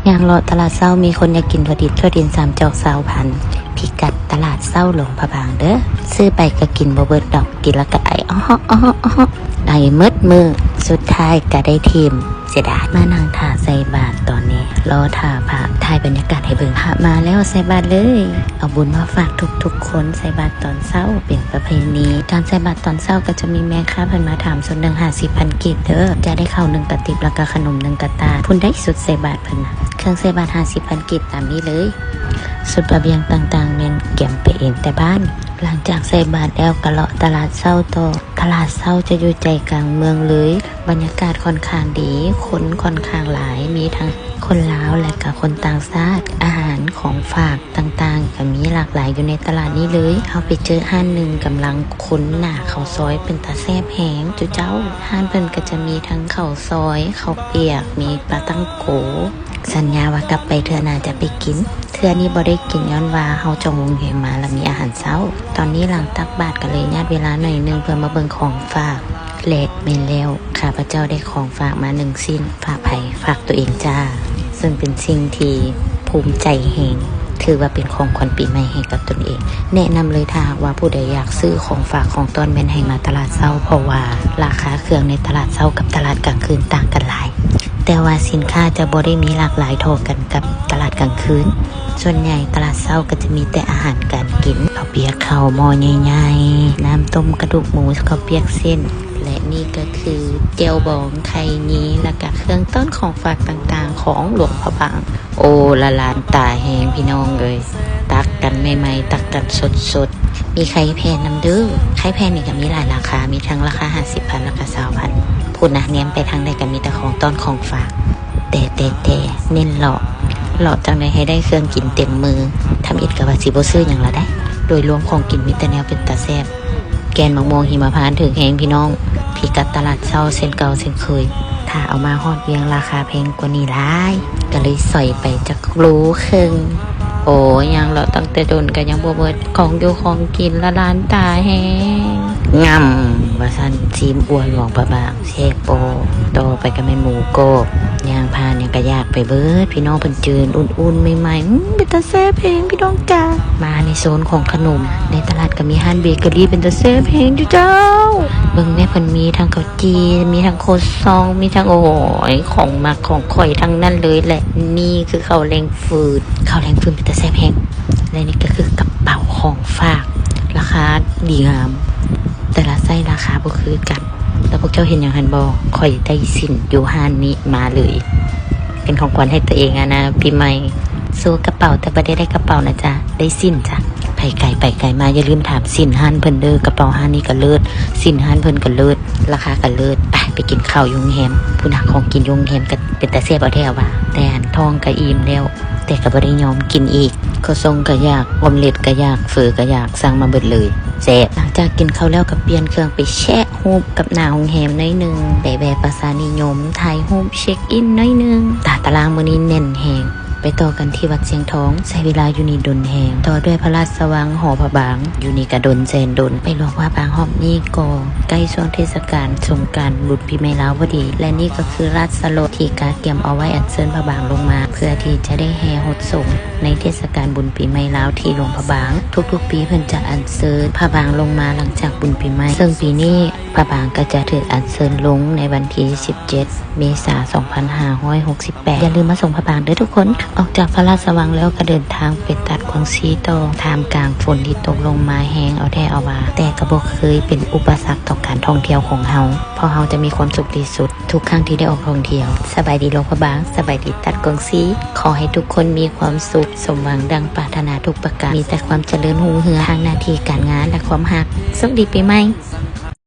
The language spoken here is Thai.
ย่างเลาะตลาดเศร้ามีคนอยากกินทั่วดิน3 จอก 20,000พิกัดตลาดเศร้าหลวงพระบางเด้อซื้อไปก็กินบ่เบิดดอกกินแล้วก็ไอไอมืดมือสุดท้ายก็ได้ทีมเสียดายมานั่งท่าใส่บาตรตอนนี้รอท่าพระถ่ายบรรยากาศให้เบิ่งพระมาแล้วใส่บาตรเลยเอาบุญมาฝากทุกคนใส่บาตรตอนเช้าเป็นประเพณีการใส่บาตรตอนเช้าก็จะมีแม่ค้าเพิ่นมาถามส่วน150,000 กีบเด้อจะได้ข้าว1 กระติบแล้วก็ขนม1 กระตาพุ่นได้สุดใส่บาตรเพิ่นนะเครื่องใส่บาตร50,000 กีบตามนี้เลยสุดระเบียงต่างๆเน้นเก็บไปเองแต่บ้านหลังจากใส่บาตรแล้วก็เลาะตลาดเช้าต่อตลาดเช้าจะอยู่ใจกลางเมืองเลยบรรยากาศค่อนข้างดีคนค่อนข้างหลายมีทั้งคนลาวและก็คนต่างชาติอาหารของฝากต่างๆก็มีหลากหลายอยู่ในตลาดนี้เลยเอาไปเจอห้านหนึ่งกำลังค้นหน้าข้าวซอยเป็นตาแซ่บแหงจุเจ้าห้านเพิ่นก็จะมีทั้งข้าวซอยข้าวเปียกมีปลาตั้งโกสัญญาว่ากลับไปเทื่อหน้าจะไปกินเทื่อนี้บ่ได้กินย้อนว่าเฮาจองวงเห็นมาแล้วมีอาหารเช้าตอนนี้หลังตักบาตรก็เลยญาติเวลาหน่อยนึงเพื่อมาเบิ่งของฝากแลกแม่นแล้วข้าพเจ้าได้ของฝากมา1 ชิ้นฝากไผฝากตัวเองจ้าซึ่งเป็นสิ่งที่ภูมิใจแฮงถือว่าเป็นของขวัญปีใหม่ให้กับตนเองแนะนำเลยถ้าหากว่าผู้ใดอยากซื้อของฝากของต้นแม่นให้มาตลาดเช้าเพราะว่าราคาเครื่องในตลาดเช้ากับตลาดกลางคืนต่างกันหลายแต่ว่าสินค้าจะบ่ได้มีหลากหลายเท่ากันกับตลาดกลางคืนส่วนใหญ่ตลาดเช้าก็จะมีแต่อาหารการกินข้าวเปียกข้าวหม้อใหญ่ๆน้ำต้มกระดูกหมูข้าวเปียกเส้นและนี่ก็คือเจียวบองไข่นี้และก็เครื่องต้นของฝากต่างๆของหลวงพระบางโอ้ละลานตาแหงพี่น้องเลยตักกันใหม่ๆตักกันสดๆมีไข่แพนน้ำดื้อไข่แพนนี่ก็มีหลายราคามีทั้งราคา50,000ราคา20,000พูดนะเน้นไปทางใดก็มีแต่ของต้นของฝากแต่เน้นเลาะจังใดให้ได้เครื่องกินเต็มมือทำอิดกับว่าสิบ่ซื้ออย่างละได้โดยรวมของกินมีแต่แนวเป็นตาแซ่บแกนมะม่วงหิมพานต์ถึงแหงพี่น้องพิกัดตลาดเช้าเส้นเก่าเส้นเคยถ้าเอามาฮอดเวียงราคาแพงกว่านี้หลายก็เลยใส่ไปจักรู้ครึ่งโอ้ยังเราตั้งแต่โดนก็ยังบ่เบิดของอยู่ของกินละล้านตาแฮงงำว่าซั่นซีมอ้วนหลวงพระบางเชฟโปต่อไปก็แม่นหมูโกบย่างพานยังก็อยากไปเบิดพี่น้องเพิ่นจืนอุ่นๆใหม่ๆเป็นตาแซ่บเพลงพี่น้องจ้ามาในโซนของขนมในตลาดก็มีห้านเบเกอรี่เป็นตาแซ่บเพลงอยู่เจ้าเบิ่งแม่เพิ่นมีทั้งข้าวจีมีทั้งโคซองมีทั้งโอ้ยของมักของข่อยทั้งนั้นเลยแหละนี่คือข้าวแรงฟืนเป็นตาแซ่บเพลงและนี่ก็คือกระเป๋าของฝากราคาดีงามแต่ละไส้ราคาบ่คือกันแล้วพวกเจ้าเห็นอย่างหันบ่ข่อยได้สินอยู่ห้านนี้มาเลยเป็นของขวัญให้ตัวเองนะปีใหม่สู้กระเป๋าแต่บ่ได้กระเป๋านะจ๊ะได้สินจ้ะไปไกลมาอย่าลืมถามสินห้านเพิ่นเด้อกระเป๋าห้านนี้ก็เลิศสินห้านเพิ่นก็เลิศราคาก็เลิศไปกินข้าวยุงแฮมผู้นักของกินยุงแฮมก็เป็นตาแซ่บเอาแท้ว่าแต่หันทองก็อิ่มแล้วแต่ก็บ่ได้ยอมกินอีกข้าวซองก็อยากออมเล็ตก็อยากเฟอก็อยากสั่งมาเบิดเลยแซ่บหลังจากกินข้าวแล้วก็เปลี่ยนเครื่องไปแชะรูปกับหน้าโรงแรมหน่อยนึงแบบภาษานิยมถ่ายรูปเช็คอินหน่อยนึงตารางมื้อนี้แน่นแฮงไปต่อกันที่วัดเชียงทองใช้เวลาอยู่นี่ดนแหงต่อด้วยพระราชวังหอพระบางอยู่นี่กระดนแสนดนไปหลวงพระบางหอบนี่ก็ใกล้ช่วงเทศกาลสงกรานต์บุญปีใหม่ลาวพอดีและนี่ก็คือราชสโลที่กาเกียมเอาไว้อัญเชิญพระบางลงมาเพื่อที่จะได้แห่หดส่งในเทศกาลบุญปีใหม่ลาวที่หลวงพระบางทุกๆปีเพิ่นจะอัญเชิญพระบางลงมาหลังจากบุญปีใหม่ซึ่งปีนี้พระบางก็จะถูกอัญเชิญลงในวันที่17 เมษายน 2568อย่าลืมมาส่งพระบางด้วยทุกคนออกจากพระราชวังแล้วก็เดินทางไปตัดกวางซีโตท่ามกลางฝนที่ตกลงมาแห้งเอาแท้เอาว่าแต่ก็บ่เคยเป็นอุปสรรคต่อการท่องเที่ยวของเฮาเพราะเฮาจะมีความสุขที่สุดทุกครั้งที่ได้ออกท่องเที่ยวสบายดีหลวงพระบางสบายดีตัดกวางซีขอให้ทุกคนมีความสุขสมหวังดังปรารถนาทุกประการมีแต่ความเจริญรุ่งเรืองทางหน้าที่การงานและความรักสวัสดีปีใหม่